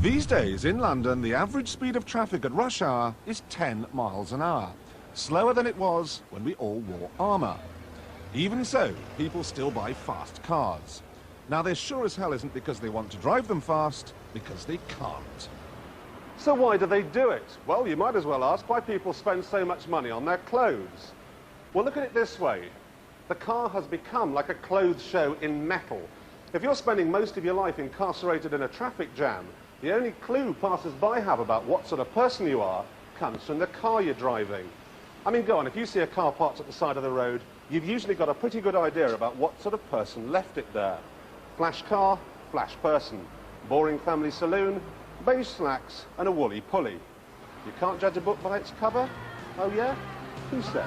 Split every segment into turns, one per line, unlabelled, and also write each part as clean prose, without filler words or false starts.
These days in London, the average speed of traffic at rush hour is 10 miles an hour, slower than it was when we all wore armour. Even so, people still buy fast cars. Now, this sure as hell isn't because they want to drive them fast, because they can't.
So why do they do it? Well, you might as well ask why people spend so much money on their clothes. Well, look at it this way. The car has become like a clothes show in metal. If you're spending most of your life incarcerated in a traffic jam, the only clue passers-by have about what sort of person you are comes from the car you're driving. I mean, go on, if you see a car parked at the side of the road, you've usually got a pretty good idea about what sort of person left it there. Flash car, flash person. Boring family saloon, beige slacks and a woolly pulley. You can't judge a book by its cover? Oh yeah? Who says?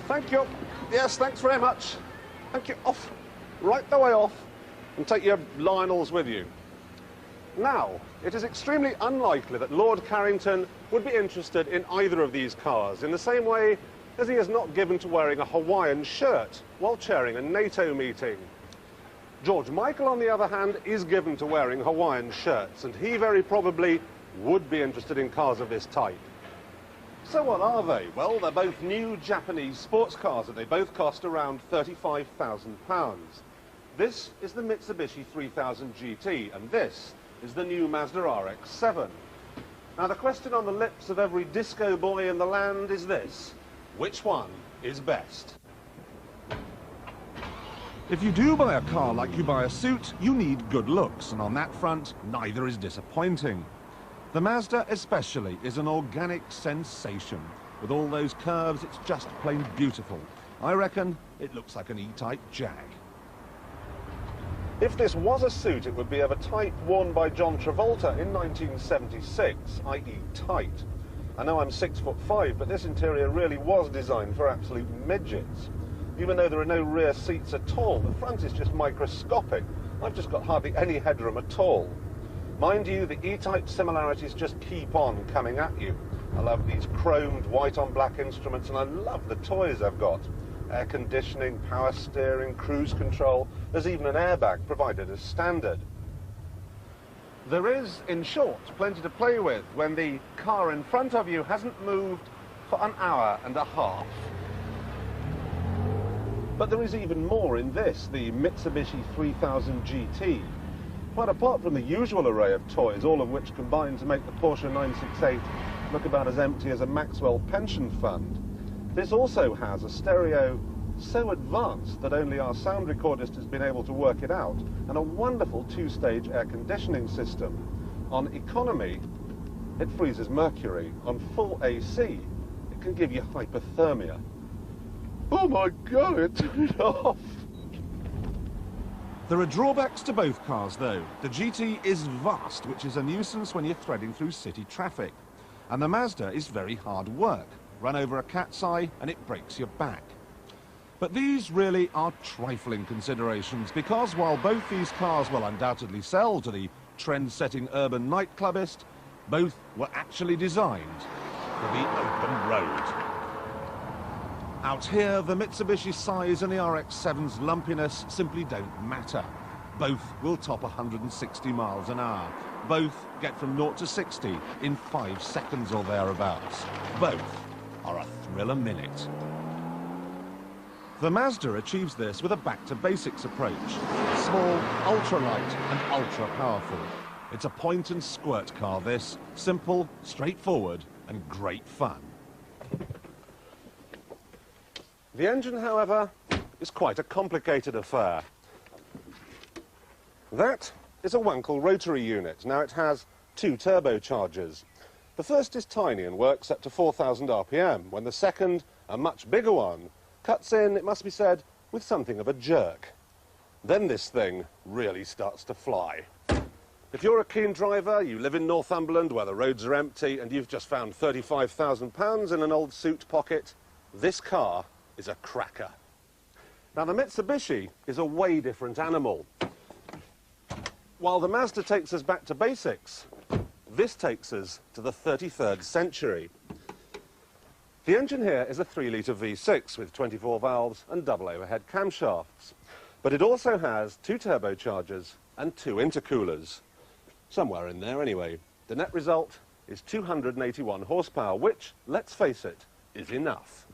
Thank you. Yes, thanks very much. Thank you. Off. Right the way off. And take your Lionels with you. Now, it is extremely unlikely that Lord Carrington would be interested in either of these cars, in the same way as he is not given to wearing a Hawaiian shirt while chairing a NATO meeting. George Michael, on the other hand, is given to wearing Hawaiian shirts, and he very probably would be interested in cars of this type. So what are they? Well, they're both new Japanese sports cars, and they both cost around £35,000. This is the Mitsubishi 3000GT, and this is the new Mazda RX-7. Now, the question on the lips of every disco boy in the land is this: which one is best?
If you do buy a car like you buy a suit, you need good looks, and on that front, neither is disappointing. The Mazda especially is an organic sensation. With all those curves, it's just plain beautiful. I reckon it looks like an E-Type Jag.
If this was a suit, it would be of a type worn by John Travolta in 1976, i.e. tight. I know I'm 6'5", but this interior really was designed for absolute midgets. Even though there are no rear seats at all, the front is just microscopic. I've just got hardly any headroom at all. Mind you, the E-Type similarities just keep on coming at you. I love these chromed white on black instruments, and I love the toys I've got. Air conditioning, power steering, cruise control. There's even an airbag provided as standard. There is, in short, plenty to play with when the car in front of you hasn't moved for an hour and a half. But there is even more in this, the Mitsubishi 3000GT. Quite apart from the usual array of toys, all of which combine to make the Porsche 968 look about as empty as a Maxwell pension fund, this also has a stereo so advanced that only our sound recordist has been able to work it out, and a wonderful two-stage air conditioning system. On economy, it freezes mercury. On full AC, it can give you hypothermia. Oh my God, it turned it off!
There are drawbacks to both cars, though. The GT is vast, which is a nuisance when you're threading through city traffic. And the Mazda is very hard work. Run over a cat's eye and it breaks your back. But these really are trifling considerations, because while both these cars will undoubtedly sell to the trend-setting urban nightclubbist, both were actually designed for the open road. Out here, the Mitsubishi size and the RX-7's lumpiness simply don't matter. Both will top 160 miles an hour. Both get from 0 to 60 in 5 seconds or thereabouts. Both are a thrill a minute. The Mazda achieves this with a back-to-basics approach. Small, ultra-light and ultra-powerful. It's a point-and-squirt car, this. Simple, straightforward and great fun.
The engine, however, is quite a complicated affair. That is a Wankel rotary unit. Now, it has 2 turbochargers. The first is tiny and works up to 4,000 RPM, when the second, a much bigger one, cuts in, it must be said, with something of a jerk. Then this thing really starts to fly. If you're a keen driver, you live in Northumberland where the roads are empty, and you've just found £35,000 in an old suit pocket, this car is a cracker. Now, the Mitsubishi is a way different animal. while the Mazda takes us back to basics, this takes us to the 33rd century. The engine here is a 3-litre V6 with 24 valves and double overhead camshafts. But it also has 2 turbochargers and 2 intercoolers. Somewhere in there anyway. The net result is 281 horsepower, which, let's face it, is enough.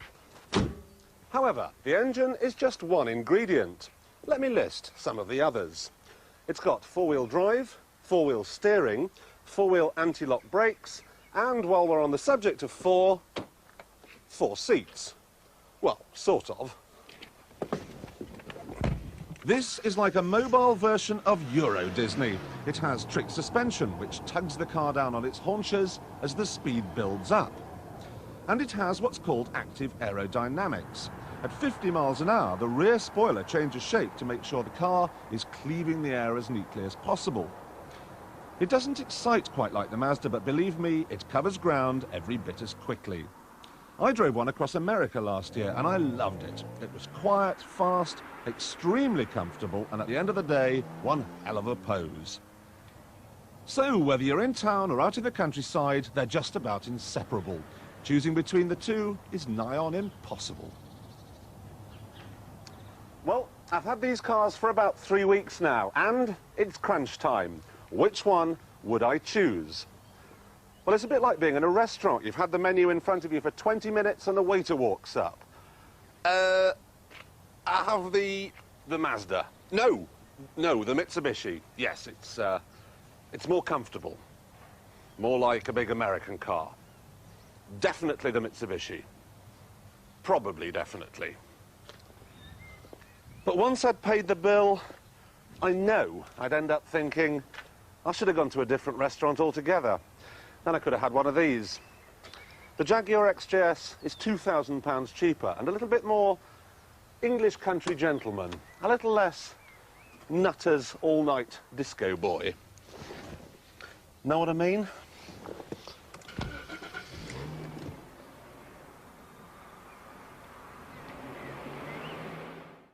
However, the engine is just one ingredient. Let me list some of the others. It's got 4-wheel drive, 4-wheel steering, 4-wheel anti-lock brakes, and while we're on the subject of 4 seats. Well, sort of.
This is like a mobile version of Euro Disney. It has trick suspension, which tugs the car down on its haunches as the speed builds up. And it has what's called active aerodynamics. At 50 miles an hour, the rear spoiler changes shape to make sure the car is cleaving the air as neatly as possible. It doesn't excite quite like the Mazda, but believe me, it covers ground every bit as quickly. I drove one across America last year, and I loved it. It was quiet, fast, extremely comfortable, and at the end of the day, one hell of a pose. So, whether you're in town or out in the countryside, they're just about inseparable. Choosing between the two is nigh on impossible.
Well, I've had these cars for about 3 weeks now, and it's crunch time. Which one would I choose? Well, it's a bit like being in a restaurant. You've had the menu in front of you for 20 minutes and the waiter walks up. I have the Mazda. No, the Mitsubishi. Yes, it's more comfortable. More like a big American car. Definitely the Mitsubishi. Probably definitely. But once I'd paid the bill, I know I'd end up thinking, I should have gone to a different restaurant altogether. Then I could have had one of these. The Jaguar XJS is £2,000 cheaper and a little bit more English country gentleman, a little less Nutters all-night disco boy. Know what I mean?